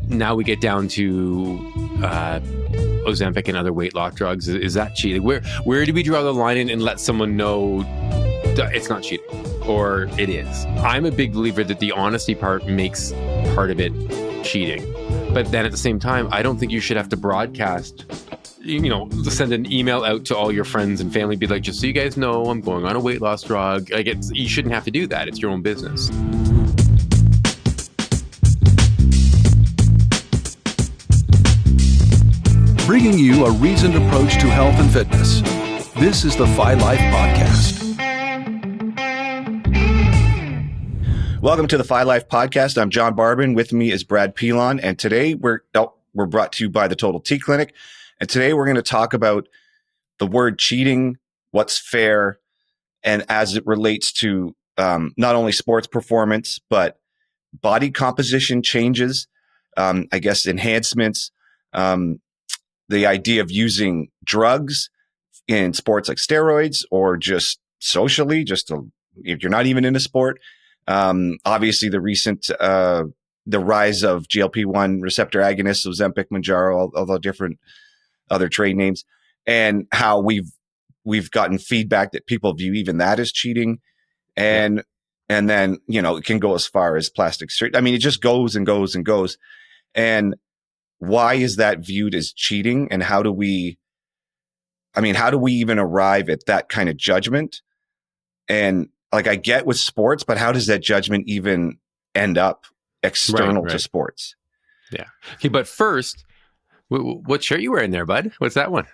now we get down to Ozempic and other weight loss drugs. Is that cheating? Where do we draw the line and let someone know it's not cheating or it is? I'm a big believer that the honesty part makes part of it cheating. But then at the same time, I don't think you should have to broadcast, send an email out to all your friends and family, be like, just so you guys know, I'm going on a weight loss drug. You shouldn't have to do that. It's your own business. Bringing you a reasoned approach to health and fitness. This is the Phi Life Podcast. Welcome to the Phi Life Podcast. I'm John Barbin. With me is Brad Pilon, and today we're brought to you by the Total T Clinic. And today we're going to talk about the word cheating, what's fair, and as it relates to not only sports performance but body composition changes, enhancements. The idea of using drugs in sports like steroids or just socially, if you're not even in a sport. Obviously, the recent the rise of GLP-1 receptor agonists, Ozempic, Mounjaro, all the different other trade names, and how we've gotten feedback that people view even that as cheating, and then it can go as far as plastic surgery. I mean, it just goes and goes and goes, and why is that viewed as cheating? And how do we even arrive at that kind of judgment? And I get with sports, but how does that judgment even end up external to sports? Yeah. Okay. But first, what shirt you wearing there, bud? What's that one?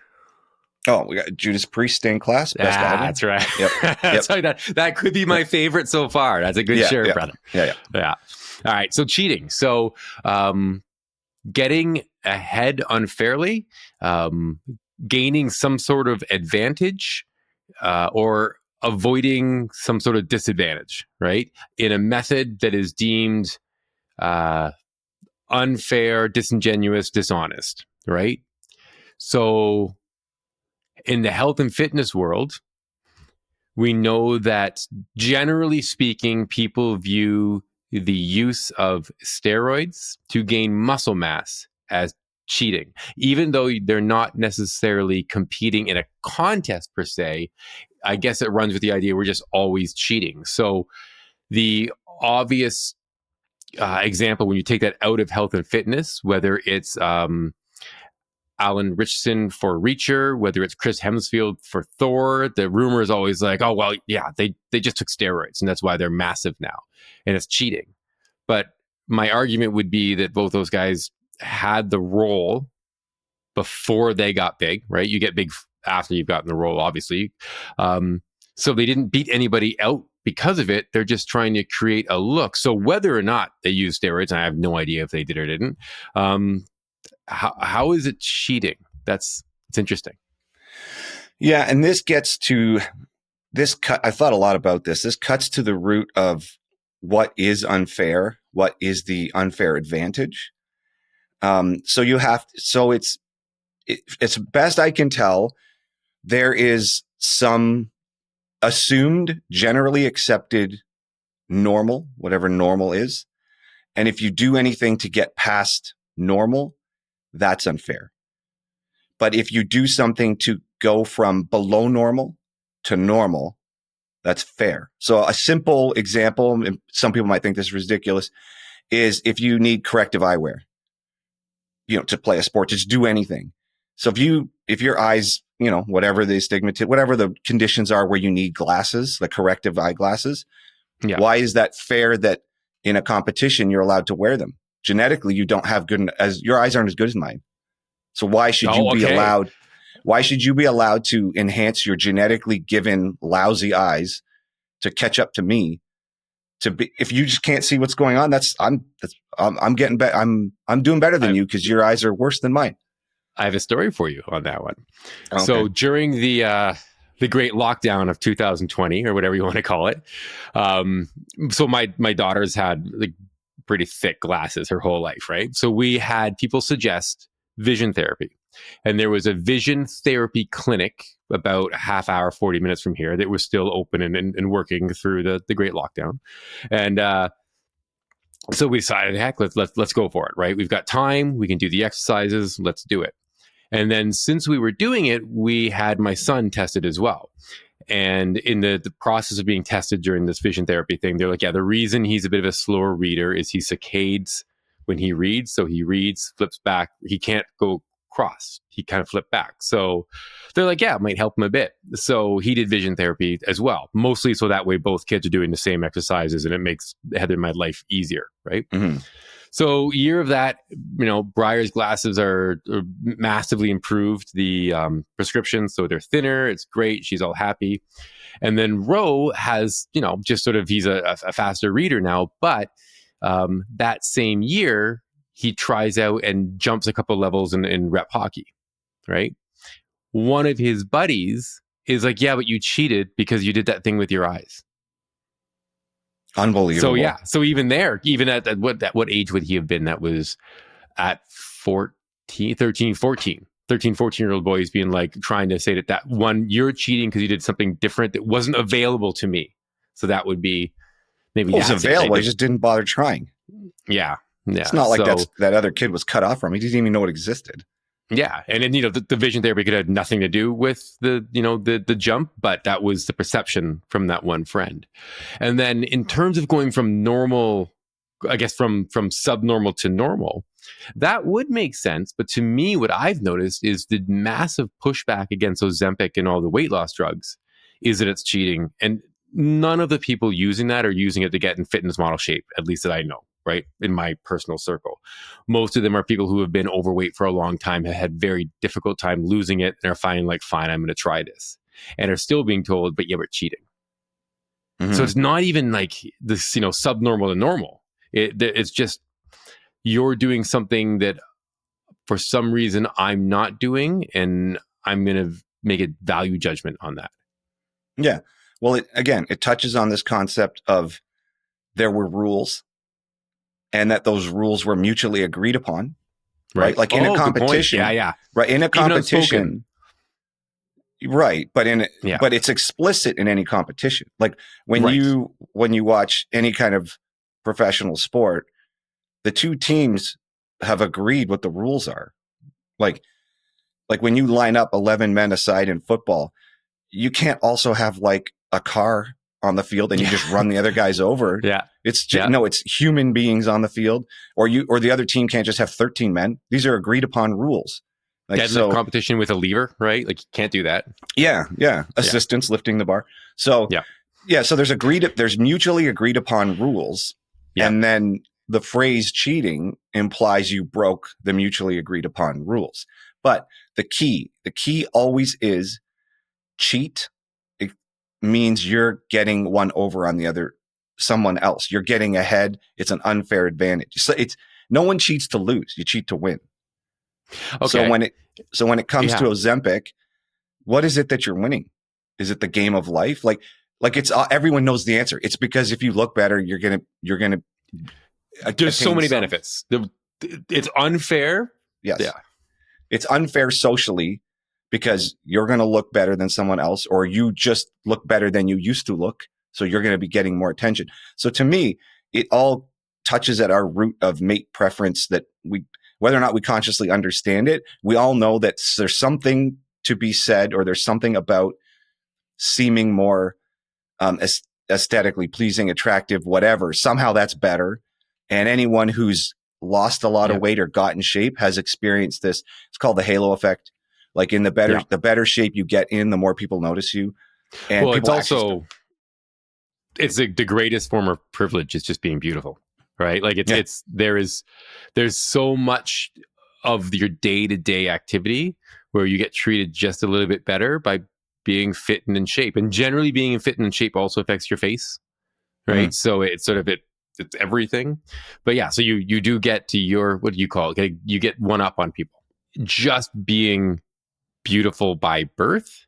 Oh, we got Judas Priest Stained Class. Best album. That's right. Yep. So that could be my favorite so far. That's a good shirt, brother. Yeah. All right. So cheating. So, getting ahead unfairly, gaining some sort of advantage, or avoiding some sort of disadvantage, right? In a method that is deemed unfair, disingenuous, dishonest, right? So in the health and fitness world, we know that generally speaking, people view the use of steroids to gain muscle mass as cheating, even though they're not necessarily competing in a contest per se. I guess it runs with the idea we're just always cheating. So the obvious example, when you take that out of health and fitness, whether it's Alan Richardson for Reacher, whether it's Chris Hemsfield for Thor, the rumor is always like, oh, well, yeah, they just took steroids and that's why they're massive now. And it's cheating. But my argument would be that both those guys had the role before they got big, right? You get big after you've gotten the role, obviously. So they didn't beat anybody out because of it. They're just trying to create a look. So whether or not they use steroids, and I have no idea if they did or didn't, how is it cheating? It's interesting. Yeah, and this gets to this cut. I thought a lot about this. This cuts to the root of what is unfair, what is the unfair advantage. It's best I can tell, there is some assumed, generally accepted normal, whatever normal is. And if you do anything to get past normal, that's unfair. But if you do something to go from below normal to normal, that's fair. So a simple example, and some people might think this is ridiculous, is if you need corrective eyewear, to play a sport, just do anything. So if your eyes, whatever the astigmatism, whatever the conditions are where you need glasses, the corrective eyeglasses, why is that fair that in a competition you're allowed to wear them? Genetically, you don't have your eyes aren't as good as mine. So why should you be allowed? Why should you be allowed to enhance your genetically given lousy eyes to catch up to me? If you just can't see what's going on, I'm getting better. I'm doing better than you because your eyes are worse than mine. I have a story for you on that one. Okay. So during the great lockdown of 2020 or whatever you want to call it, so my daughter's had pretty thick glasses her whole life, right? So we had people suggest vision therapy. And there was a vision therapy clinic about a half hour, 40 minutes from here that was still open and working through the great lockdown. And So we decided, heck, let's go for it, right? We've got time, we can do the exercises, let's do it. And then since we were doing it, we had my son tested as well. And in the process of being tested during this vision therapy thing, they're like, yeah, the reason he's a bit of a slower reader is he saccades when he reads. So he reads, flips back. He can't go cross. He kind of flipped back. So they're like, yeah, it might help him a bit. So he did vision therapy as well, mostly so that way both kids are doing the same exercises and it makes Heather and my life easier, right? Mm-hmm. So year of that, Briar's glasses are massively improved the prescriptions. So they're thinner. It's great. She's all happy. And then Ro has, just sort of, he's a faster reader now. But that same year, he tries out and jumps a couple levels in rep hockey, right? One of his buddies is like, yeah, but you cheated because you did that thing with your eyes. Unbelievable. So yeah, so even there, even at what age would he have been? That was at 13-14-year-old boys being like, trying to say that one, you're cheating because you did something different that wasn't available to me. So that would be maybe. It was available. He just didn't bother trying. Yeah. It's not like that other kid was cut off from. He didn't even know it existed. Yeah. And then, the vision therapy could have nothing to do with the jump, but that was the perception from that one friend. And then in terms of going from normal, I guess from subnormal to normal, that would make sense. But to me, what I've noticed is the massive pushback against Ozempic and all the weight loss drugs is that it's cheating. And none of the people using that are using it to get in fitness model shape, at least that I know. Right? In my personal circle, most of them are people who have been overweight for a long time, have had very difficult time losing it, and are finding like, fine, I'm going to try this, and are still being told, but yeah, we're cheating. Mm-hmm. So it's not even like this, subnormal to normal. It's just you're doing something that for some reason I'm not doing, and I'm going to make a value judgment on that. Yeah. Well, it touches on this concept of there were rules. And that those rules were mutually agreed upon, right? Like in a competition, yeah, right? In a competition, right? But but it's explicit in any competition. Like when you watch any kind of professional sport, the two teams have agreed what the rules are. Like when you line up 11 men aside in football, you can't also have like a car on the field and you just run the other guys over. Yeah. It's just, no, it's human beings on the field, or the other team can't just have 13 men. These are agreed upon rules. Like deadlift competition with a lever, right? Like you can't do that. Yeah. Assistants lifting the bar. So so there's mutually agreed upon rules. Yeah. And then the phrase cheating implies you broke the mutually agreed upon rules. But the key always is cheat. Means you're getting one over on someone else. You're getting ahead. It's an unfair advantage. So no one cheats to lose. You cheat to win. Okay. So when it comes to Ozempic, what is it that you're winning? Is it the game of life? Like it's everyone knows the answer. It's because if you look better, you're gonna. There's so many benefits. It's unfair. Yes. Yeah. It's unfair socially, because you're going to look better than someone else, or you just look better than you used to look. So you're going to be getting more attention. So to me, it all touches at our root of mate preference that whether or not we consciously understand it, we all know that there's something to be said, or there's something about seeming more aesthetically pleasing, attractive, whatever. Somehow that's better. And anyone who's lost a lot of weight or got in shape has experienced this. It's called the halo effect. Like in the better shape you get in, the more people notice you. And it's also, it's the greatest form of privilege. It's just being beautiful, right? Like there's so much of your day-to-day activity where you get treated just a little bit better by being fit and in shape. And generally being fit and in shape also affects your face, right? Mm-hmm. So it's sort of it's everything. But yeah, so you do get to your, what do you call it? You get one up on people. Just being beautiful by birth,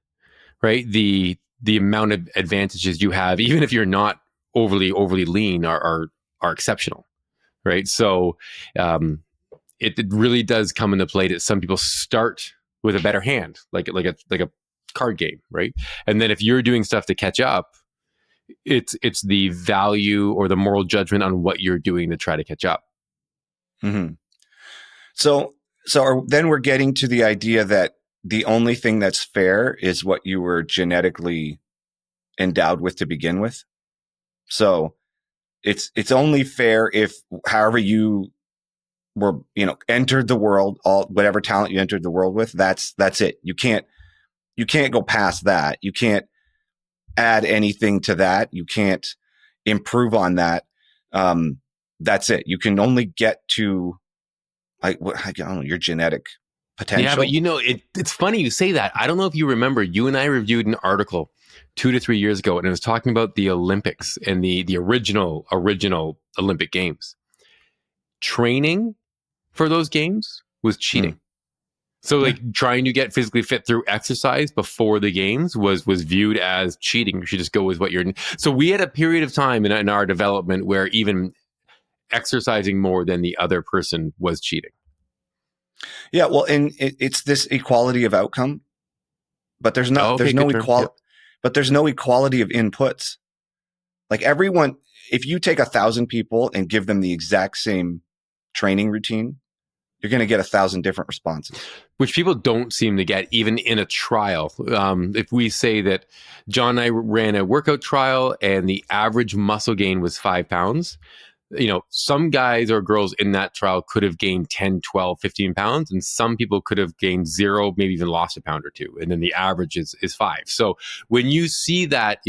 right? The amount of advantages you have, even if you're not overly lean, are exceptional, right? So it really does come into play that some people start with a better hand, like a card game, right? And then if you're doing stuff to catch up, It's the value or the moral judgment on what you're doing to try to catch up. Mm-hmm. Then we're getting to the idea that the only thing that's fair is what you were genetically endowed with to begin with. So it's only fair if however you were, entered the world, whatever talent you entered the world with, that's it. You can't go past that. You can't add anything to that. You can't improve on that. That's it. You can only get to I don't know, your genetic potential. Yeah, but it's funny you say that. I don't know if you remember, you and I reviewed an article 2 to 3 years ago, and it was talking about the Olympics and the original Olympic Games. Training for those games was cheating. So trying to get physically fit through exercise before the games was viewed as cheating. You should just go with what you're. So we had a period of time in our development where even exercising more than the other person was cheating. Yeah, well, and it's this equality of outcome, but there's no equality. Yep. But there's no equality of inputs. Like everyone, if you take 1,000 people and give them the exact same training routine, you're going to get 1,000 different responses. Which people don't seem to get even in a trial. If we say that John and I ran a workout trial and the average muscle gain was 5 pounds, some guys or girls in that trial could have gained 10, 12, 15 pounds, and some people could have gained 0, maybe even lost a pound or 2. And then the average is 5. So when you see that,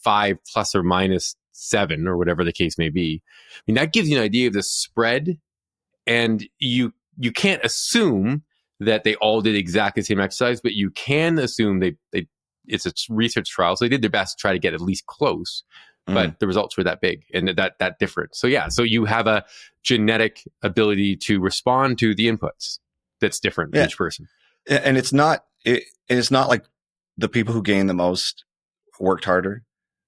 5 plus or minus 7 or whatever the case may be, I mean, that gives you an idea of the spread. And you can't assume that they all did exactly the same exercise, but you can assume it's a research trial. So they did their best to try to get at least close. But the results were that big and that different. So yeah, so you have a genetic ability to respond to the inputs that's different for each person. And it's not like the people who gain the most worked harder.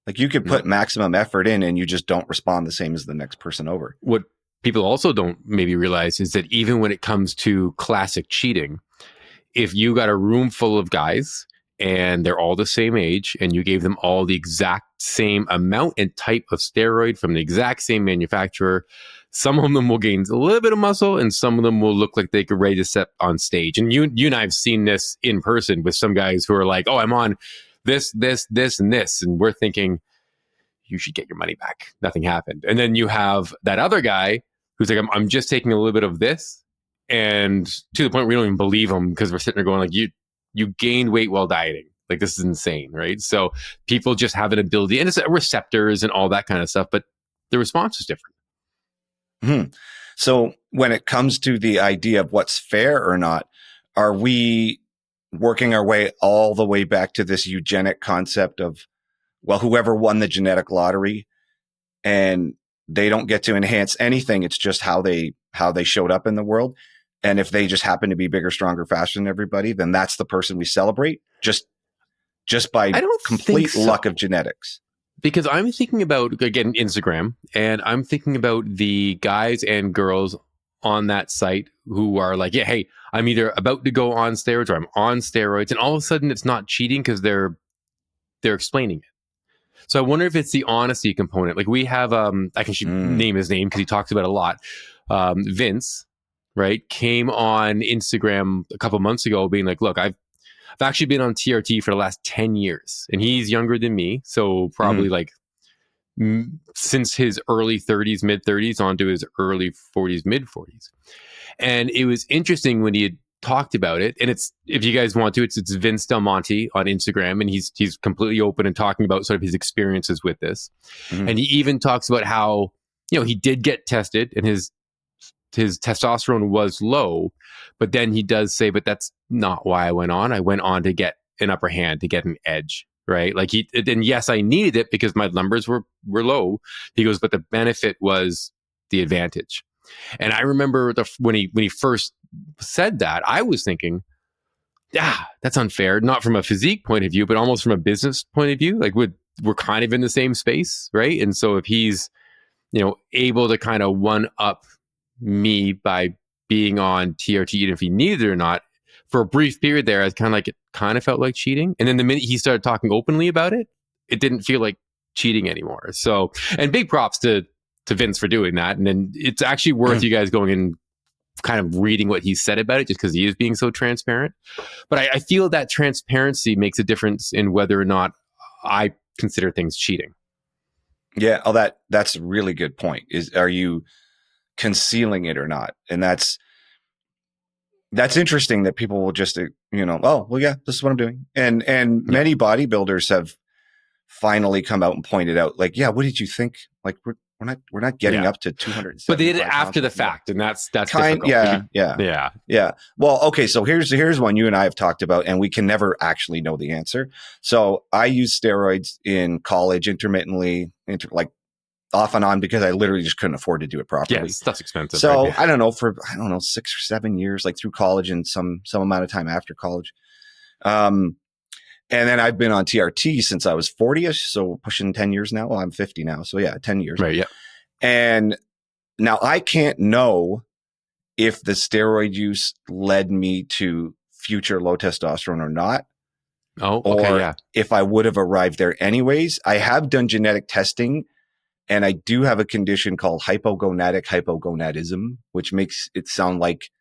Like you could put maximum effort in and you just don't respond the same as the next person over. What people also don't maybe realize is that even when it comes to classic cheating, if you got a room full of guys and they're all the same age, and you gave them all the exact same amount and type of steroid from the exact same manufacturer, some of them will gain a little bit of muscle, and some of them will look like they could ready to step on stage. And you and I have seen this in person with some guys who are like, "Oh, I'm on this, and this," and we're thinking, "You should get your money back. Nothing happened." And then you have that other guy who's like, "I'm just taking a little bit of this," and to the point we don't even believe him because we're sitting there going, like, you gained weight while dieting. Like, this is insane, right? So people just have an ability, and it's receptors and all that kind of stuff, but the response is different. Mm-hmm. So when it comes to the idea of what's fair or not, are we working our way all the way back to this eugenic concept of, well, whoever won the genetic lottery and they don't get to enhance anything. It's just how they showed up in the world. And if they just happen to be bigger, stronger, faster than everybody, then that's the person we celebrate just by complete luck of genetics. Because I'm thinking about, again, Instagram, and I'm thinking about the guys and girls on that site who are like, yeah, hey, I'm either about to go on steroids or I'm on steroids. And all of a sudden it's not cheating because they're explaining it. So I wonder if it's the honesty component. Like we have, I can name his name because he talks about it a lot. Vince, right, came on Instagram a couple months ago being like, look, I've actually been on TRT for the last 10 years. And he's younger than me. So probably like since his early 30s, mid 30s onto his early 40s, mid 40s. And it was interesting when he had talked about it. And it's, if you guys want to, it's Vince Del Monte on Instagram. And he's completely open and talking about sort of his experiences with this. And he even talks about how, he did get tested and his testosterone was low, but then he does say, but that's not why I went on. I went on to get an upper hand, to get an edge, right? Like and yes, I needed it because my numbers were low. He goes, but the benefit was the advantage. And I remember when he first said that, I was thinking, that's unfair. Not from a physique point of view, but almost from a business point of view. Like we're kind of in the same space, right? And so if he's, able to kind of one up me by being on TRT, even if he needed it or not, for a brief period there, it kind of felt like cheating. And then the minute he started talking openly about it, it didn't feel like cheating anymore. So, and big props to Vince for doing that. And then it's actually worth you guys going and kind of reading what he said about it, just because he is being so transparent. But I feel that transparency makes a difference in whether or not I consider things cheating. Yeah. Oh, that's a really good point. Are you concealing it or not? And that's interesting that people will just, oh, well, yeah, this is what I'm doing. And many bodybuilders have finally come out and pointed out, like, yeah, what did you think? Like, we're not getting up to 200. But they did it after the fact, and that's difficult. Yeah. Well, okay, so here's one you and I have talked about, and we can never actually know the answer. So I used steroids in college intermittently, like off and on, because I literally just couldn't afford to do it properly. Yes, that's expensive. So right? I don't know, for 6 or 7 years, like through college and some amount of time after college. And then I've been on TRT since I was 40ish, so pushing 10 years now. Well, I'm 50 now, so yeah, 10 years. Right, yeah. And now I can't know if the steroid use led me to future low testosterone or not. Oh, okay, or yeah. if I would have arrived there anyways. I have done genetic testing, and I do have a condition called hypogonadic hypogonadism, which makes it sound like,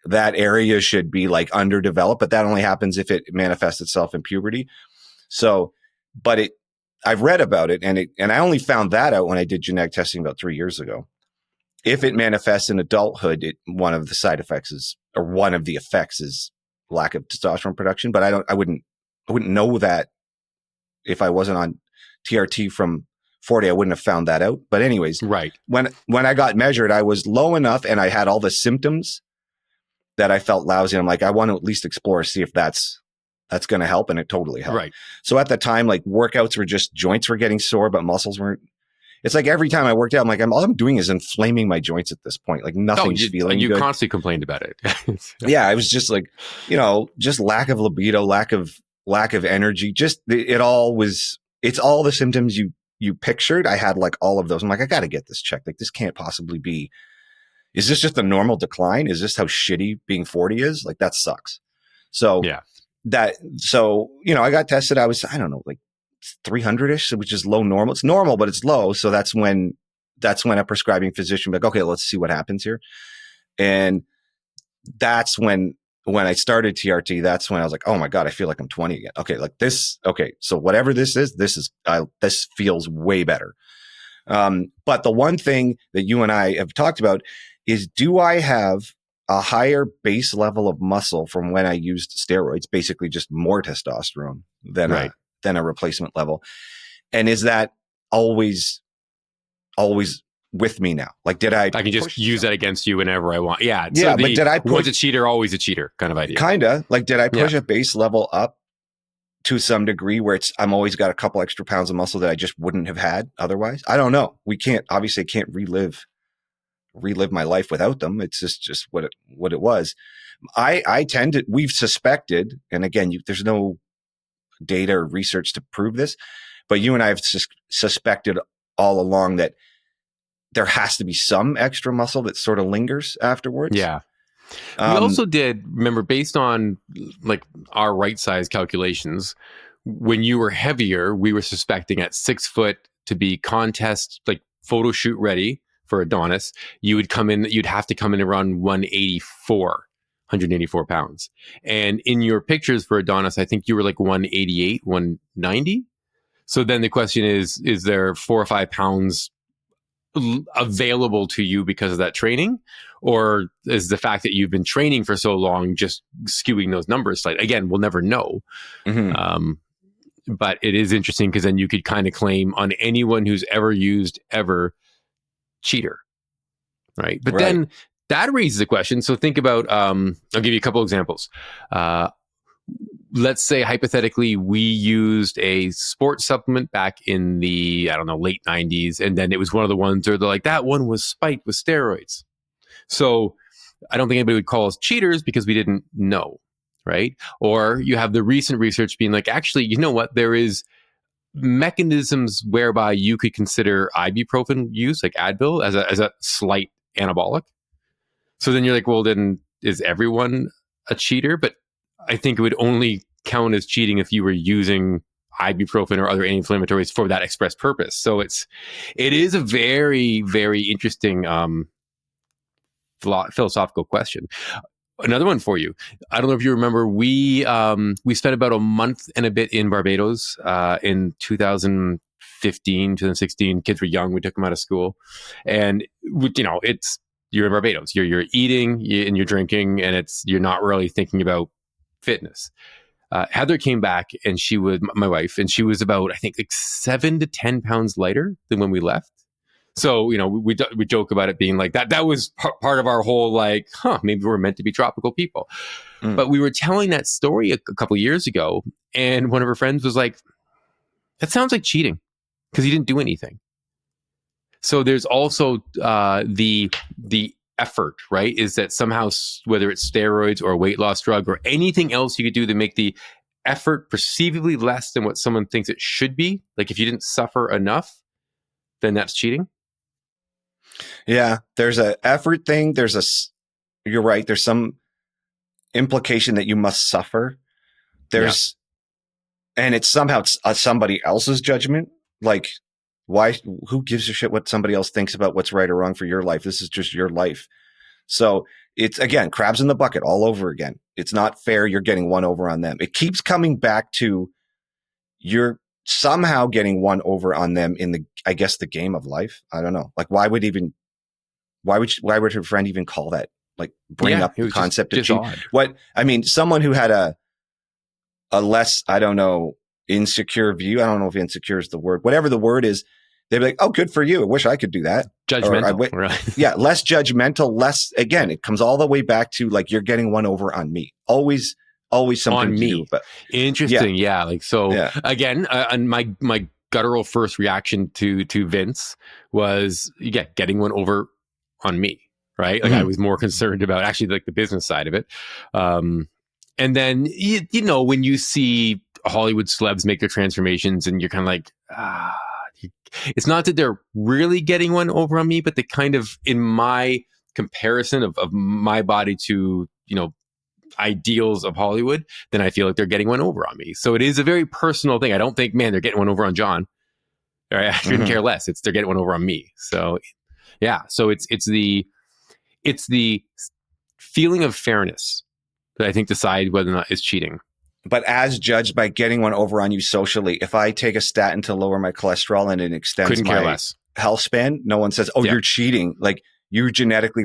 that area should be like underdeveloped, but that only happens if it manifests itself in puberty. So, but I've read about it, and I only found that out when I did genetic testing about 3 years ago. If it manifests in adulthood, one of the side effects is, or one of the effects is, lack of testosterone production. But I wouldn't know that if I wasn't on TRT from 40. I wouldn't have found that out. But anyways, right. When I got measured, I was low enough, and I had all the symptoms that I felt lousy. I'm like, I want to at least explore, see if that's going to help. And it totally helped. Right. So at the time, like, workouts were just, joints were getting sore, but muscles weren't. It's like every time I worked out, I'm like, all I'm doing is inflaming my joints at this point. Like, nothing's feeling good. You constantly complained about it. Yeah. I was just like, just lack of libido, lack of energy. Just it's all the symptoms you pictured. I had like all of those. I'm like, I got to get this checked. Like, this can't possibly be. Is this just a normal decline? Is this how shitty being 40 is? Like, that sucks. So yeah. I got tested. I was, I don't know, like 300-ish, which is low normal. It's normal, but it's low. So that's when a prescribing physician be like, okay, let's see what happens here. And that's when I started TRT, that's when I was like, oh my God, I feel like I'm 20 again. Okay. Like this. Okay. So whatever this is, this feels way better. But the one thing that you and I have talked about is, do I have a higher base level of muscle from when I used steroids, basically just more testosterone than a replacement level? And is that always with me now? Like, did I can just use that against you whenever I want. Yeah. Yeah. But did I once a cheater, always a cheater kind of idea? Kinda. Like, did I push a base level up to some degree where I'm always got a couple extra pounds of muscle that I just wouldn't have had otherwise? I don't know. We can't relive my life without them. It's just what it was. We've suspected, and again, there's no data or research to prove this, but you and I have suspected all along that there has to be some extra muscle that sort of lingers afterwards. Yeah. We also did, remember, based on like our right size calculations, when you were heavier, we were suspecting at 6 foot to be contest, like photo shoot ready for Adonis, you'd have to come in around 184 pounds. And in your pictures for Adonis, I think you were like 188, 190. So then the question is there 4 or 5 pounds available to you because of that training? Or is the fact that you've been training for so long just skewing those numbers slightly? Again, we'll never know. Mm-hmm. But it is interesting, because then you could kind of claim on anyone who's ever used cheater, right? But then that raises a question. So think about, I'll give you a couple examples. Let's say hypothetically we used a sports supplement back in the, late 90s. And then it was one of the ones where they're like, that one was spiked with steroids. So I don't think anybody would call us cheaters because we didn't know, right? Or you have the recent research being like, actually, you know what? There is mechanisms whereby you could consider ibuprofen use, like Advil, as a slight anabolic. So then you're like, well, then is everyone a cheater? But I think it would only count as cheating if you were using ibuprofen or other anti-inflammatories for that express purpose. So it is a very, very interesting philosophical question. Another one for you. I don't know if you remember, we spent about a month and a bit in Barbados in 2015, 2016. Kids were young. We took them out of school, and you're in Barbados. You're eating and you're drinking, and you're not really thinking about fitness. Heather came back, and she was my wife, and she was about, I think, like 7 to 10 pounds lighter than when we left. So, we joke about it being like that. That was part of our whole, like, maybe we're meant to be tropical people. But we were telling that story a couple of years ago, and one of her friends was like, that sounds like cheating because he didn't do anything. So there's also the effort, right? Is that somehow, whether it's steroids or a weight loss drug or anything else you could do to make the effort perceivably less than what someone thinks it should be. Like if you didn't suffer enough, then that's cheating. Yeah, there's a effort thing. You're right. There's some implication that you must suffer. And it's somehow somebody else's judgment. Like, why? Who gives a shit what somebody else thinks about what's right or wrong for your life? This is just your life. So it's, again, crabs in the bucket all over again. It's not fair. You're getting one over on them. It keeps coming back to you're somehow getting one over on them in the game of life. I don't know. Like, why would her friend even call that? Like, bring up the concept of cheating? Someone who had a less, I don't know, insecure view. I don't know if insecure is the word, whatever the word is. They'd be like, oh, good for you. I wish I could do that. Judgmental. Right. Yeah. Less judgmental, again, it comes all the way back to like, you're getting one over on me. Always something on me. To do, but interesting. Yeah. Like, so again, and my guttural first reaction to Vince was, getting one over on me. Right. Like I was more concerned about actually like the business side of it. And then, when you see Hollywood celebs make their transformations and you're kind of like, it's not that they're really getting one over on me, but they kind of, in my comparison of my body to, ideals of Hollywood, then I feel like they're getting one over on me. So it is a very personal thing. I don't think, man, they're getting one over on John. Right? I couldn't care less. They're getting one over on me. So yeah. So it's the feeling of fairness that I think decide whether or not it's cheating. But as judged by getting one over on you socially, if I take a statin to lower my cholesterol and it extends my health span, no one says, you're cheating. Like you're genetically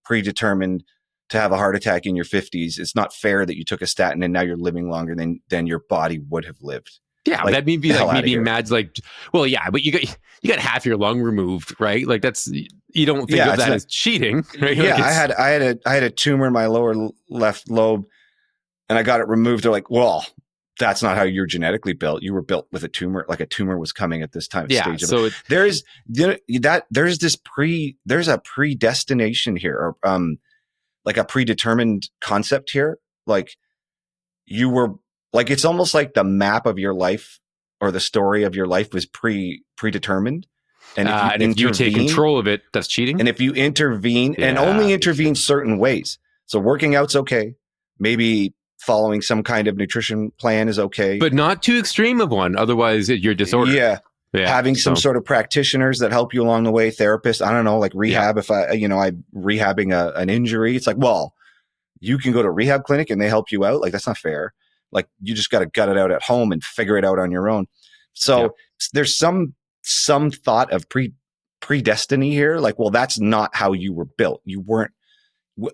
predetermined to have a heart attack in your 50s. It's not fair that you took a statin and now you're living longer than your body would have lived. Yeah, like, that'd be like me being mad. Like, well, yeah, but you got half your lung removed, right? Like that's, you don't think of that as cheating, right? Yeah, like I had a tumor in my lower left lobe, and I got it removed. They're like, well, that's not how you're genetically built. You were built with a tumor, like a tumor was coming at this time stage. So there's a predestination here, or like a predetermined concept here. Like you were. Like it's almost like the map of your life or the story of your life was predetermined. And if you take control of it, that's cheating. And if you intervene and only intervene certain ways. So working out's okay. Maybe following some kind of nutrition plan is okay. But not too extreme of one. Otherwise you're disordered. Yeah. Having some sort of practitioners that help you along the way, therapists, I don't know, like rehab. If I'm rehabbing an injury, it's like, well, you can go to a rehab clinic and they help you out. Like that's not fair. Like you just got to gut it out at home and figure it out on your own. So there's some thought of predestiny here. Like, well, that's not how you were built. You weren't.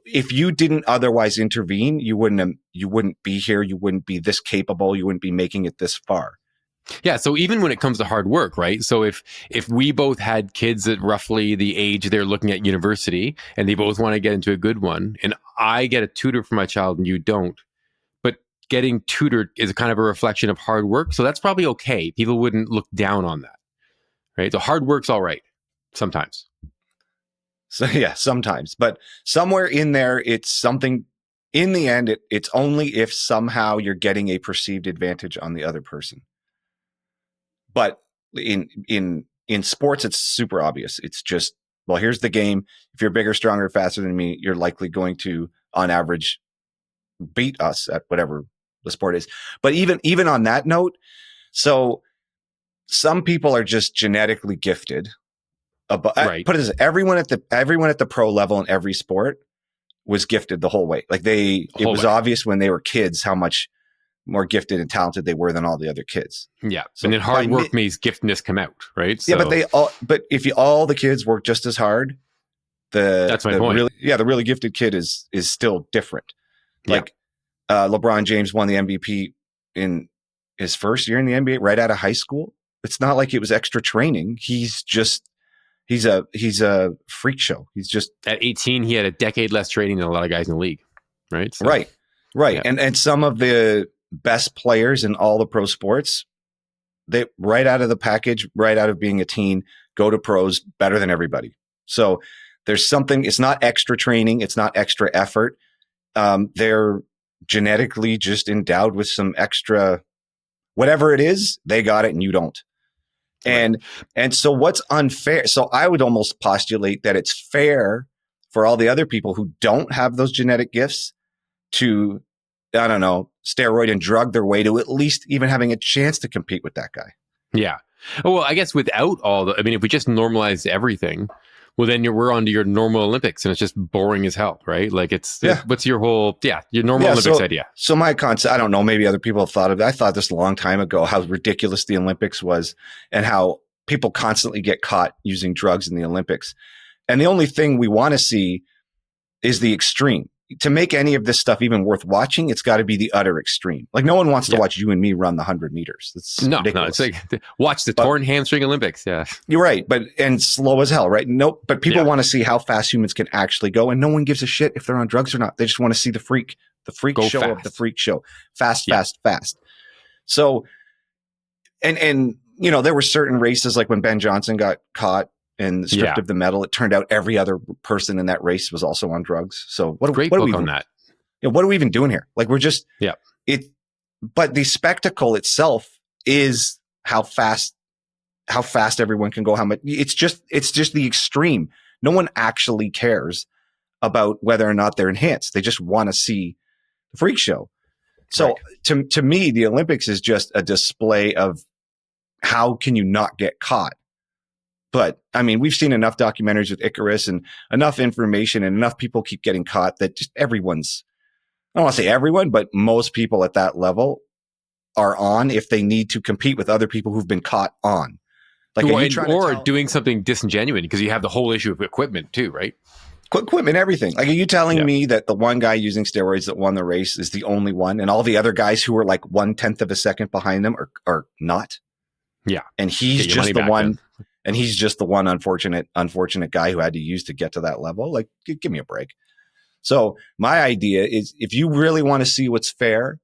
If you didn't otherwise intervene, you wouldn't be here. You wouldn't be this capable. You wouldn't be making it this far. Yeah. So even when it comes to hard work, right? So if we both had kids at roughly the age they're looking at university and they both want to get into a good one, and I get a tutor for my child and you don't, getting tutored is kind of a reflection of hard work. So that's probably okay. People wouldn't look down on that, right? So hard work's all right sometimes. So yeah, sometimes. But somewhere in there, it's something, in the end, it's only if somehow you're getting a perceived advantage on the other person. But in sports, it's super obvious. It's just, well, here's the game. If you're bigger, stronger, faster than me, you're likely going to, on average, beat us at whatever the sport is. But even on that note, so some people are just genetically gifted. Right. Put it this, everyone at the pro level in every sport was gifted the whole way. Like it was obvious when they were kids how much more gifted and talented they were than all the other kids. Yeah. So and then hard work makes giftedness come out, right? So, yeah, but if all the kids work just as hard, that's my point. The really gifted kid is still different. Like LeBron James won the MVP in his first year in the NBA right out of high school. It's not like it was extra training. He's a freak show. He's just at 18, he had a decade less training than a lot of guys in the league. Right. So, right. Yeah. And some of the best players in all the pro sports, they right out of the package, right out of being a teen, go to pros better than everybody. So there's something, it's not extra training. It's not extra effort. They're genetically just endowed with some extra, whatever it is, they got it and you don't. And so what's unfair? So I would almost postulate that it's fair for all the other people who don't have those genetic gifts to, I don't know, steroid and drug their way to at least even having a chance to compete with that guy. Yeah. Well, I guess without if we just normalize everything, well, then we're on to your normal Olympics and it's just boring as hell, right? Like what's your whole, your normal Olympics idea? So my concept, I don't know, maybe other people have thought of it. I thought this a long time ago, how ridiculous the Olympics was and how people constantly get caught using drugs in the Olympics. And the only thing we want to see is the extreme. To make any of this stuff even worth watching, it's got to be the utter extreme. Like no one wants to watch you and me run the 100 meters. That's ridiculous. No, it's like watch the torn hamstring Olympics. Yeah, you're right, and slow as hell, right? Nope. But people want to see how fast humans can actually go, and no one gives a shit if they're on drugs or not. They just want to see the freak show fast. of the freak show, fast. So, and there were certain races like when Ben Johnson got caught and stripped of the medal, it turned out every other person in that race was also on drugs. So what are we on that? What are we even doing here? Like we're just but the spectacle itself is how fast everyone can go, how much it's just the extreme. No one actually cares about whether or not they're enhanced. They just want to see the freak show. So to me, the Olympics is just a display of how can you not get caught? But I mean, we've seen enough documentaries with Icarus and enough information and enough people keep getting caught that just I don't want to say everyone, but most people at that level are on if they need to compete with other people who've been caught on. Like, doing something disingenuous because you have the whole issue of equipment too, right? Equipment, everything. Like, are you telling me that the one guy using steroids that won the race is the only one and all the other guys who are like 1/10 of a second behind them are not? Yeah. And he's just the one. And he's just the one unfortunate guy who had to use to get to that level. Like, give me a break. So my idea is, if you really want to see what's fair,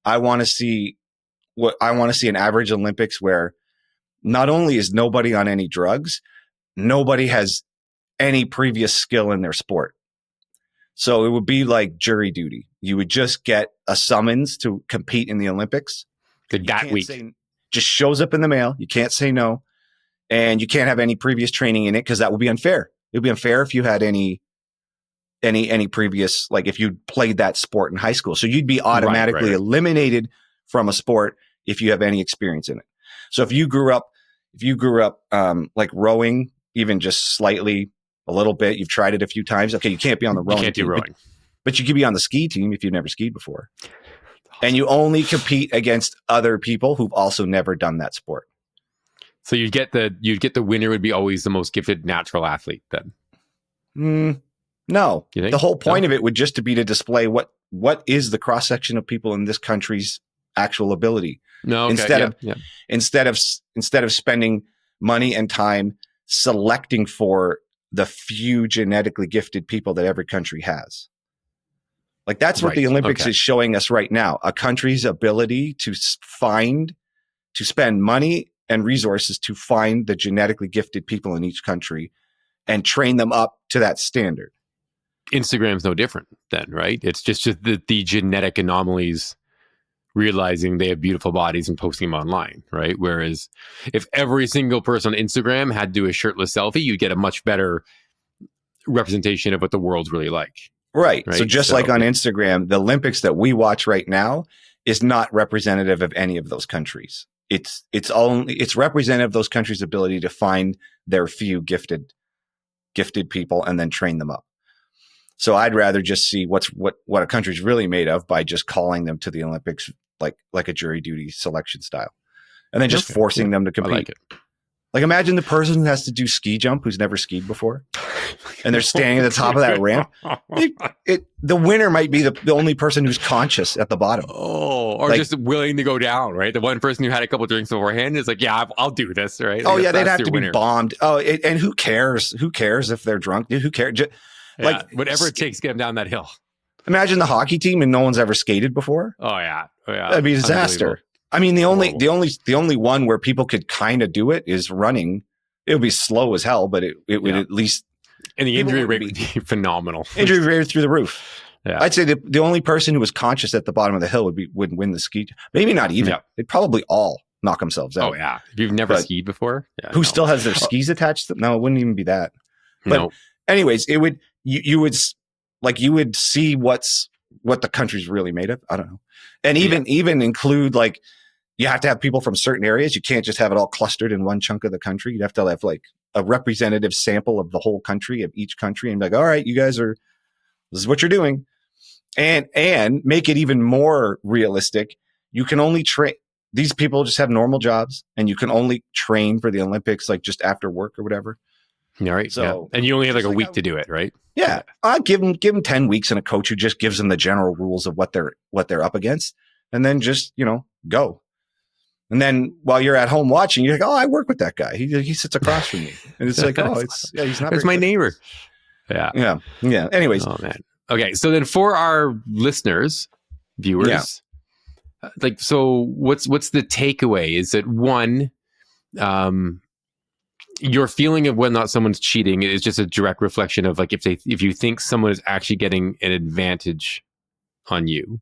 I want to see an average Olympics where not only is nobody on any drugs, nobody has any previous skill in their sport. So it would be like jury duty. You would just get a summons to compete in the Olympics. That week. Just shows up in the mail. You can't say no. And you can't have any previous training in it because that would be unfair. It would be unfair if you had any previous, like if you played that sport in high school. So you'd be automatically eliminated from a sport if you have any experience in it. So if you grew up like rowing, even just slightly, a little bit, you've tried it a few times. Okay, you can't be on the rowing team. You can't do rowing. But you could be on the ski team if you've never skied before. And you only compete against other people who've also never done that sport. So you'd get the winner would be always the most gifted natural athlete then? No. The whole point of it would just to be to display what is the cross section of people in this country's actual ability. No, okay. Instead of spending money and time selecting for the few genetically gifted people that every country has. Like that's what the Olympics is showing us right now. A country's ability to spend money and resources to find the genetically gifted people in each country and train them up to that standard. Instagram's no different then, right? It's just the genetic anomalies realizing they have beautiful bodies and posting them online, right? Whereas if every single person on Instagram had to do a shirtless selfie, you'd get a much better representation of what the world's really like. Right? So just like on Instagram, the Olympics that we watch right now is not representative of any of those countries. It's representative of those countries' ability to find their few gifted people and then train them up. So I'd rather just see what a country's really made of by just calling them to the Olympics like a jury duty selection style, and then just forcing them to compete. I like it. Like imagine the person who has to do ski jump who's never skied before, and they're standing at the top of that ramp. The winner might be the only person who's conscious at the bottom. Oh, or just willing to go down, right? The one person who had a couple drinks beforehand is like, yeah, I'll do this, right? Oh yeah, they'd have to be bombed. Oh, and who cares? Who cares if they're drunk? Who cares? Whatever it takes to get them down that hill. Imagine the hockey team and no one's ever skated before. Oh yeah. That'd be a disaster. I mean, the only one where people could kind of do it is running. It would be slow as hell, but it would at least. And the injury rate would be phenomenal. Injury rate through the roof. Yeah. I'd say the only person who was conscious at the bottom of the hill would win the ski. Maybe not even. Yeah. They'd probably all knock themselves out. Oh yeah. If you've never skied before. Yeah, who still has their skis attached to them? No, it wouldn't even be that. But anyways, it would. You would see what the country's really made of. I don't know. And even include like, you have to have people from certain areas. You can't just have it all clustered in one chunk of the country. You'd have to have like a representative sample of the whole country, of each country, and be like, all right, you guys this is what you're doing. And make it even more realistic. You can only train, these people just have normal jobs, and you can only train for the Olympics like just after work or whatever. All right. So, and you only have like a week to do it, right? Yeah. I'd give them 10 weeks and a coach who just gives them the general rules of what they're up against, and then just, go. And then while you're at home watching, you're like, oh, I work with that guy. He sits across from me. And it's like, he's not. It's my neighbor. Yeah. Yeah. Anyways. Oh man. Okay. So then for our listeners, viewers, so what's the takeaway? Is that one, your feeling of whether or not someone's cheating is just a direct reflection of like, if you think someone is actually getting an advantage on you.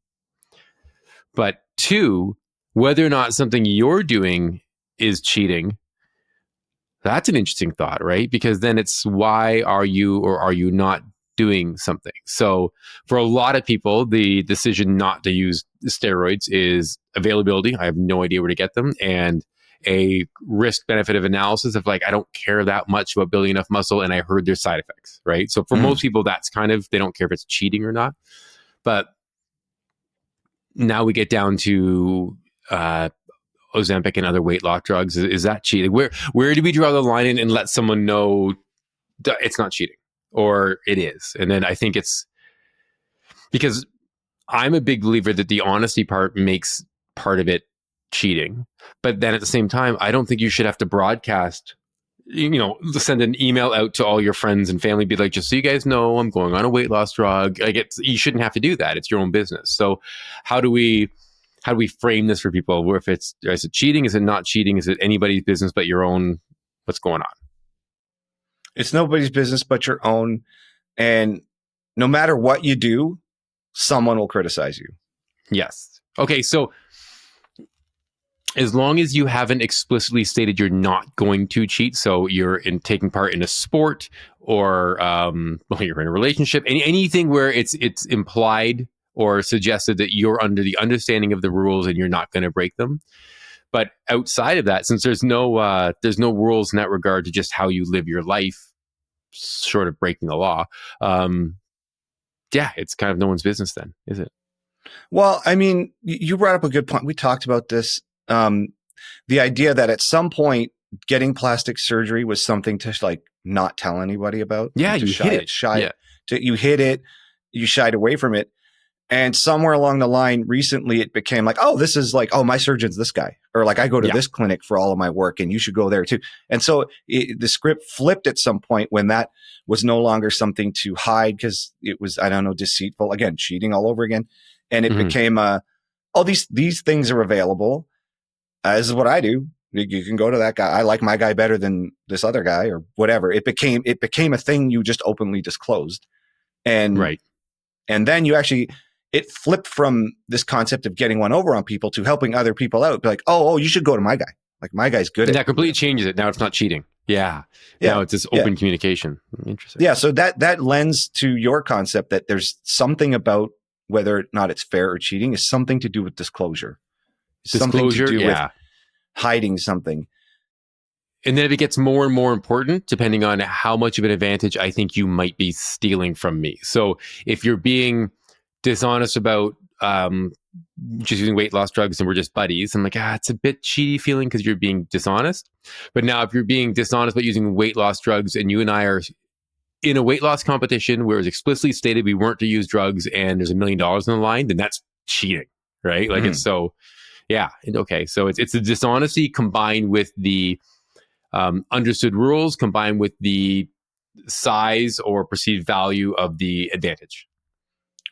But two, whether or not something you're doing is cheating, that's an interesting thought, right? Because then it's, why are you or are you not doing something? So for a lot of people, the decision not to use steroids is availability. I have no idea where to get them. And a risk benefit of analysis of like, I don't care that much about building enough muscle, and I heard there's side effects, right? So for most people, that's kind of, they don't care if it's cheating or not. But now we get down to Ozempic and other weight loss drugs. Is that cheating? Where do we draw the line and let someone know it's not cheating, or it is? And then I think it's because I'm a big believer that the honesty part makes part of it cheating. But then at the same time, I don't think you should have to broadcast, send an email out to all your friends and family, be like, just so you guys know, I'm going on a weight loss drug. You shouldn't have to do that. It's your own business. So how do we frame this for people? Is it cheating? Is it not cheating? Is it anybody's business but your own? What's going on? It's nobody's business but your own. And no matter what you do, someone will criticize you. Yes. Okay. So as long as you haven't explicitly stated you're not going to cheat, so you're taking part in a sport or you're in a relationship, anything where it's implied or suggested that you're under the understanding of the rules and you're not going to break them. But outside of that, since there's no rules in that regard to just how you live your life, short of breaking the law, it's kind of no one's business then, is it? Well, I mean, you brought up a good point. We talked about this. The idea that at some point getting plastic surgery was something to like not tell anybody about. Yeah, you hid it. You hid it. You shied away from it. And somewhere along the line, recently, it became like, oh, this is like, oh, my surgeon's this guy. Or like, I go to this clinic for all of my work and you should go there too. And so the script flipped at some point when that was no longer something to hide because it was, I don't know, deceitful. Again, cheating all over again. And it became, these things are available. This is what I do. You can go to that guy. I like my guy better than this other guy or whatever. It became a thing you just openly disclosed. And right. And then it flipped from this concept of getting one over on people to helping other people out. Be like, oh, you should go to my guy. Like my guy's good. And that completely changes it. Now it's not cheating. Yeah. Now it's this open communication. Interesting. Yeah. So that lends to your concept that there's something about whether or not it's fair or cheating, is something to do with disclosure. Something to Disclosure, do yeah. with hiding something. And then it gets more and more important depending on how much of an advantage I think you might be stealing from me. So if you're being dishonest about just using weight loss drugs and we're just buddies, I'm like, it's a bit cheaty feeling because you're being dishonest. But now if you're being dishonest about using weight loss drugs and you and I are in a weight loss competition where it's explicitly stated we weren't to use drugs and there's $1 million on the line, then that's cheating, right? Like it's so, yeah. Okay. So it's the dishonesty combined with the understood rules combined with the size or perceived value of the advantage.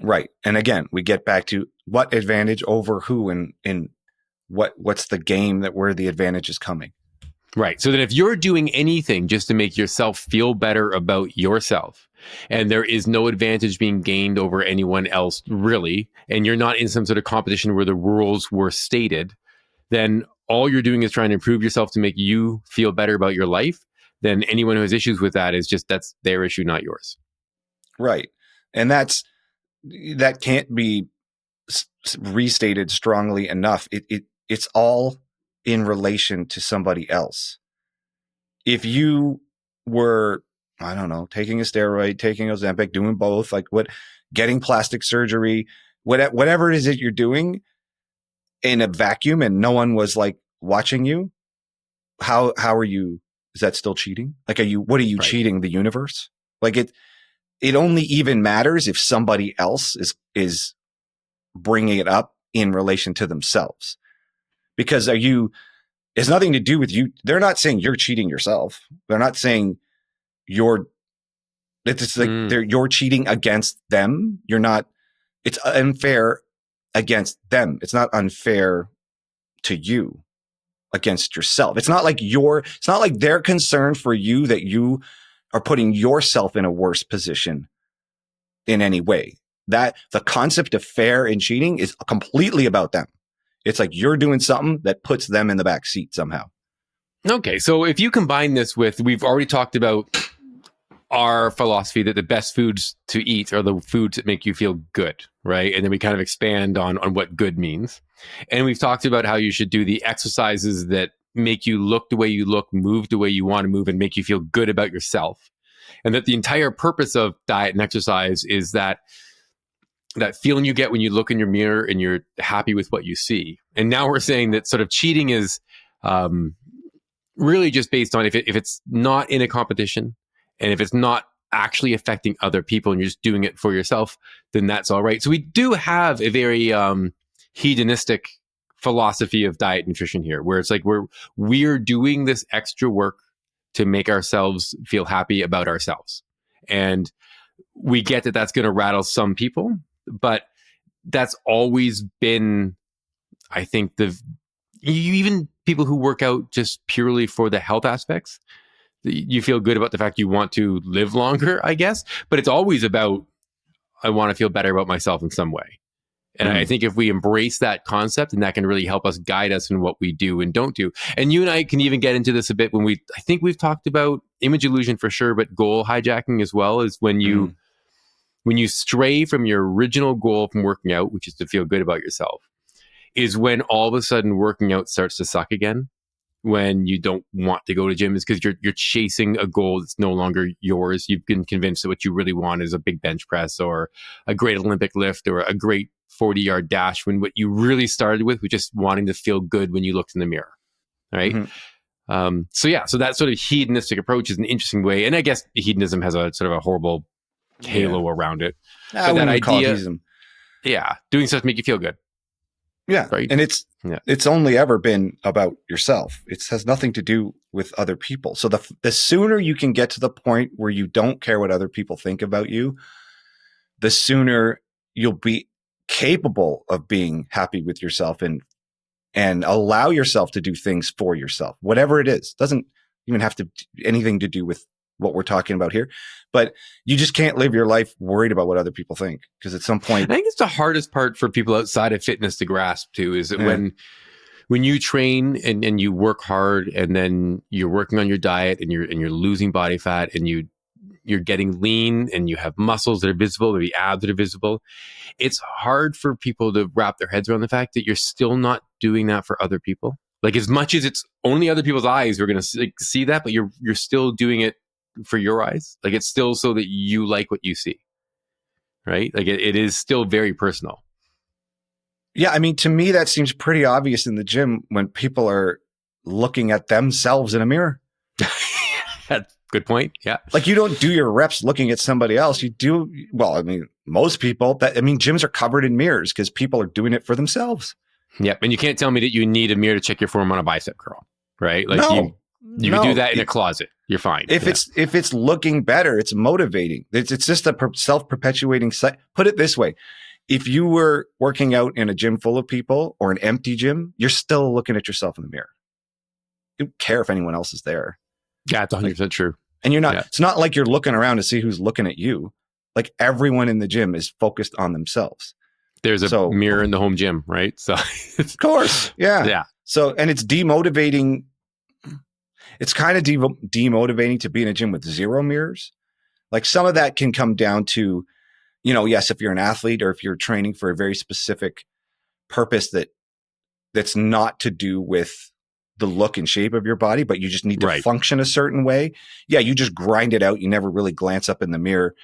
Right. And again, we get back to what advantage over who and what's the game that where the advantage is coming. Right. So then if you're doing anything just to make yourself feel better about yourself and there is no advantage being gained over anyone else really, and you're not in some sort of competition where the rules were stated, then all you're doing is trying to improve yourself to make you feel better about your life. Then anyone who has issues with that that's their issue, not yours. Right. And that can't be restated strongly enough. It's all in relation to somebody else. If you were, I don't know, taking a steroid, taking Ozempic, doing both, getting plastic surgery, whatever it is that you're doing in a vacuum and no one was like watching you, how are you? Is that still cheating? What are you Right. cheating the universe? It only even matters if somebody else is bringing it up in relation to themselves. Because it's nothing to do with you. They're not saying you're cheating yourself. They're not saying you're cheating against them. You're not, it's unfair against them. It's not unfair to you against yourself. It's not like they're concerned for you that you are putting yourself in a worse position in any way. That the concept of fair and cheating is completely about them. It's like you're doing something that puts them in the back seat somehow. Okay. So if you combine this with, we've already talked about our philosophy that the best foods to eat are the foods that make you feel good, right? And then we kind of expand on what good means. And we've talked about how you should do the exercises that make you look the way you look, move the way you want to move, and make you feel good about yourself. And that the entire purpose of diet and exercise is that feeling you get when you look in your mirror and you're happy with what you see. And now we're saying that sort of cheating is really just based on if it's not in a competition and if it's not actually affecting other people and you're just doing it for yourself, then that's all right. So we do have a very hedonistic philosophy of diet and nutrition here, where it's like we're doing this extra work to make ourselves feel happy about ourselves. And we get that that's going to rattle some people, but that's always been, I think, even people who work out just purely for the health aspects, you feel good about the fact you want to live longer, I guess, but it's always about, I want to feel better about myself in some way. And I think if we embrace that concept, and that can really help us guide us in what we do and don't do. And you and I can even get into this a bit when I think we've talked about image illusion for sure, but goal hijacking as well, is when you stray from your original goal from working out, which is to feel good about yourself, is when all of a sudden working out starts to suck again. When you don't want to go to gym is because you're chasing a goal that's no longer yours. You've been convinced that what you really want is a big bench press or a great Olympic lift or a great 40-yard dash, when what you really started with was just wanting to feel good when you looked in the mirror, right? Mm-hmm. So that sort of hedonistic approach is an interesting way. And I guess hedonism has a sort of a horrible halo around it. But that idea, doing stuff to make you feel good. Yeah. Right. And it's only ever been about yourself. It has nothing to do with other people. So the sooner you can get to the point where you don't care what other people think about you, the sooner you'll be capable of being happy with yourself and allow yourself to do things for yourself, whatever it is. Doesn't even have to anything to do with what we're talking about here, but you just can't live your life worried about what other people think, because at some point, I think it's the hardest part for people outside of fitness to grasp too, is that when you train and you work hard and then you're working on your diet and you're losing body fat and you're getting lean and you have muscles that are visible, maybe abs that are visible. It's hard for people to wrap their heads around the fact that you're still not doing that for other people. Like, as much as it's only other people's eyes who are going to see that, but you're still doing it for your eyes. Like, it's still so that you like what you see, right? Like, it is still very personal. Yeah, I mean, to me, that seems pretty obvious in the gym when people are looking at themselves in a mirror. That's a good point. Yeah. Like, you don't do your reps looking at somebody else. You do, well, I mean, most people, gyms are covered in mirrors because people are doing it for themselves. Yep. And you can't tell me that you need a mirror to check your form on a bicep curl, right? Like, no, you can do that in a closet. You're fine. If it's looking better, it's motivating. It's just a self-perpetuating site. Put it this way. If you were working out in a gym full of people or an empty gym, you're still looking at yourself in the mirror. You don't care if anyone else is there. Yeah, it's 100% true. And you're not, it's not like you're looking around to see who's looking at you. Like, everyone in the gym is focused on themselves. There's a mirror in the home gym, right? So, of course. Yeah. Yeah. So, and it's demotivating. It's kind of demotivating to be in a gym with 0 mirrors. Like, some of that can come down to, yes, if you're an athlete or if you're training for a very specific purpose that's not to do with the look and shape of your body, but you just need to function a certain way. Yeah, you just grind it out. You never really glance up in the mirror.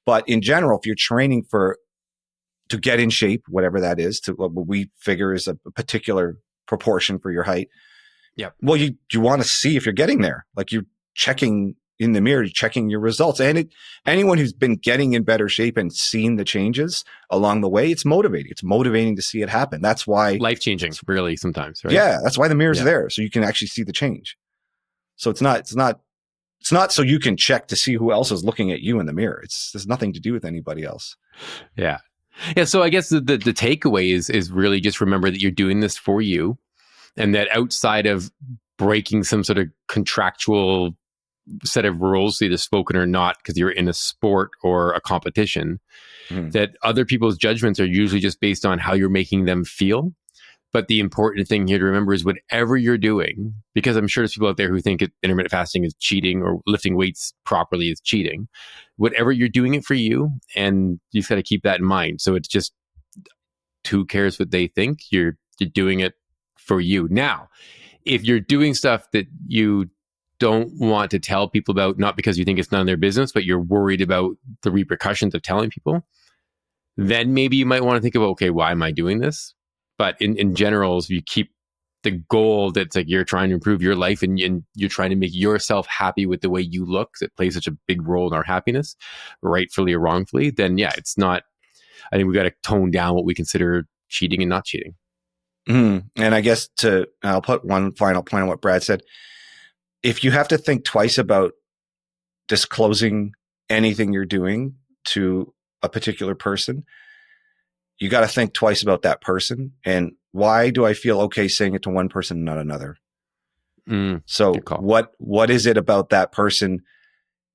But in general, if you're training to get in shape, whatever that is, to what we figure is a particular proportion for your height. Yeah. Well, you want to see if you're getting there. Like, you're checking in the mirror, checking your results. And anyone who's been getting in better shape and seen the changes along the way, it's motivating. It's motivating to see it happen. That's why life-changing, really, sometimes, right? Yeah, that's why the mirror's there, so you can actually see the change. So it's not so you can check to see who else is looking at you in the mirror. There's nothing to do with anybody else. Yeah. Yeah. So I guess the takeaway is really just remember that you're doing this for you, and that outside of breaking some sort of contractual set of rules, either spoken or not, because you're in a sport or a competition, that other people's judgments are usually just based on how you're making them feel. But the important thing here to remember is whatever you're doing, because I'm sure there's people out there who think intermittent fasting is cheating or lifting weights properly is cheating. Whatever you're doing it for you, and you've got to keep that in mind. So it's just, who cares what they think? You're doing it for you. Now, if you're doing stuff that you don't want to tell people about, not because you think it's none of their business, but you're worried about the repercussions of telling people, then maybe you might want to think about, okay, why am I doing this? But in general, if you keep the goal that's like you're trying to improve your life and you're trying to make yourself happy with the way you look, that plays such a big role in our happiness, rightfully or wrongfully, then yeah, it's not, I think we got to tone down what we consider cheating and not cheating. And I guess I'll put one final point on what Brad said. If you have to think twice about disclosing anything you're doing to a particular person, you got to think twice about that person. And why do I feel okay saying it to one person and not another? So what is it about that person?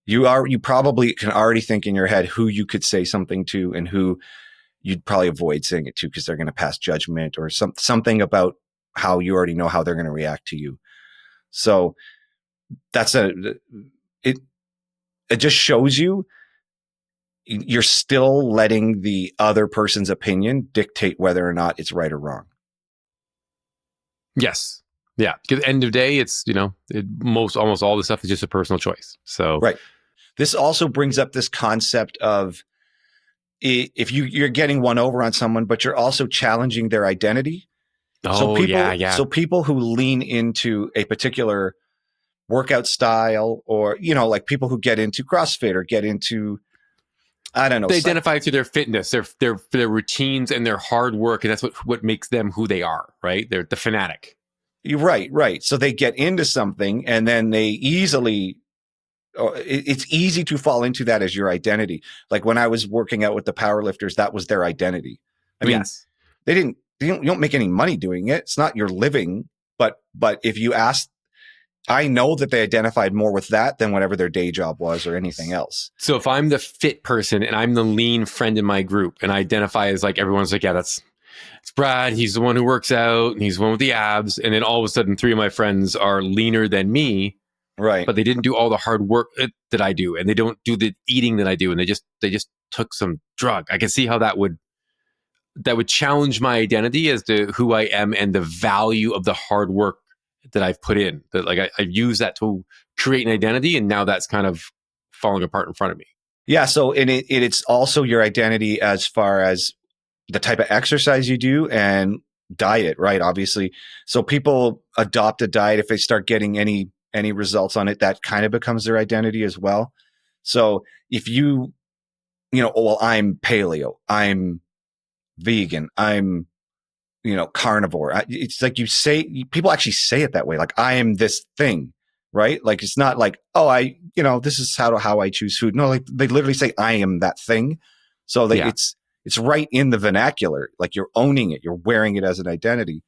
You probably can already think in your head who you could say something to and who you'd probably avoid saying it to because they're going to pass judgment or something about how you already know how they're going to react to you. So it just shows you're still letting the other person's opinion dictate whether or not it's right or wrong. Yes. Yeah. Because at the end of the day, it's, almost all the stuff is just a personal choice. So, right. This also brings up this concept of if you're getting one over on someone, but you're also challenging their identity. So people who lean into a particular workout style or, like people who get into CrossFit or get into, I don't know. They identify through their fitness, their routines and their hard work. And that's what makes them who they are, right? They're the fanatic. You're right. So they get into something and then it's easy to fall into that as your identity. Like when I was working out with the powerlifters, that was their identity. I mean, you don't make any money doing it. It's not your living, but if you ask, I know that they identified more with that than whatever their day job was or anything else. So if I'm the fit person and I'm the lean friend in my group and I identify as like, everyone's like, yeah, it's Brad. He's the one who works out and he's the one with the abs. And then all of a sudden 3 of my friends are leaner than me. Right. but they didn't do all the hard work that I do, and they don't do the eating that I do, and they just took some drug. I can see how that would challenge my identity as to who I am and the value of the hard work that I've put in. That like I've used that to create an identity, and now that's kind of falling apart in front of me. Yeah. So it's also your identity as far as the type of exercise you do and diet, right? Obviously. So people adopt a diet if they start getting any results on it, that kind of becomes their identity as well. So if you know, well, I'm paleo, I'm vegan, I'm, you know, carnivore. It's like people actually say it that way. Like, I am this thing, right? Like, it's not like, oh, this is how I choose food. No, like they literally say, I am that thing. So it's right in the vernacular. Like, you're owning it. You're wearing it as an identity.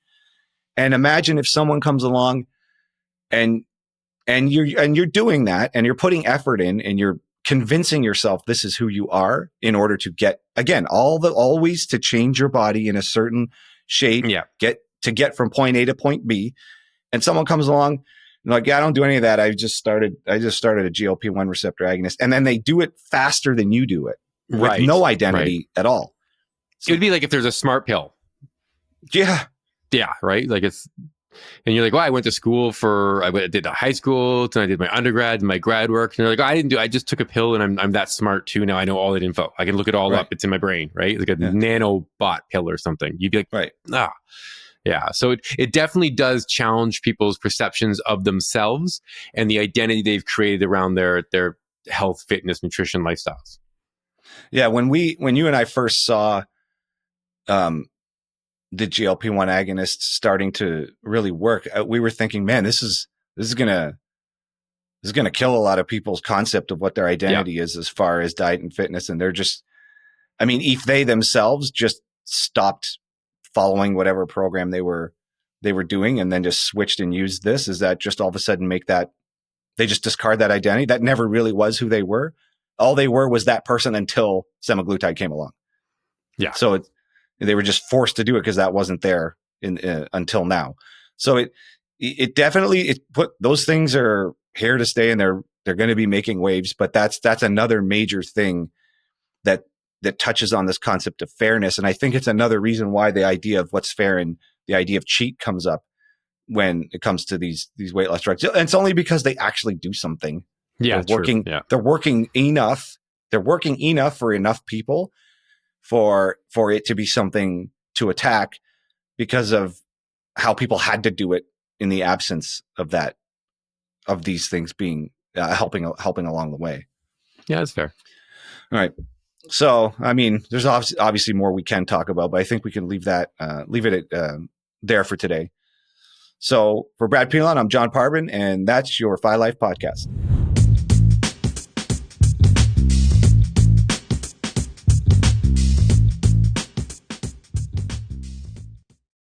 And imagine if someone comes along and you're doing that, and you're putting effort in, and you're convincing yourself this is who you are in order to get, again, always to change your body in a certain shape, get from point A to point B. And someone comes along and like, yeah, I don't do any of that. I just started a GLP-1 receptor agonist. And then they do it faster than you do it with no identity at all. So, it would be like if there's a smart pill. Yeah. Yeah. Right. Like and you're like, well, I went to school I did high school, then I did my undergrad and my grad work. And they're like, I just took a pill and I'm that smart too. Now I know all that info. I can look it all up. It's in my brain, right? Like a nanobot pill or something. You'd be like, yeah. So it definitely does challenge people's perceptions of themselves and the identity they've created around their health, fitness, nutrition, lifestyles. Yeah. When you and I first saw, the GLP-1 agonists starting to really work, we were thinking, man, this is gonna kill a lot of people's concept of what their identity is as far as diet and fitness. And they're just, I mean, if they themselves just stopped following whatever program they were doing and then just switched and used this, is that just all of a sudden make that they just discard that identity that never really was who they were? All they were was that person until semaglutide came along. Yeah. So they were just forced to do it because that wasn't there until now. So it definitely put those things are here to stay, and they're going to be making waves. But that's another major thing that touches on this concept of fairness. And I think it's another reason why the idea of what's fair and the idea of cheat comes up when it comes to these weight loss drugs. And it's only because they actually do something. Yeah, they're working. True. Yeah. They're working enough. They're working enough for enough people for it to be something to attack because of how people had to do it in the absence of these things being helping along the way. Yeah, that's fair. All right. So, I mean, there's obviously more we can talk about, but I think we can leave it there for today. So for Brad Pilon, I'm John Parbin, and that's your Phi Life Podcast.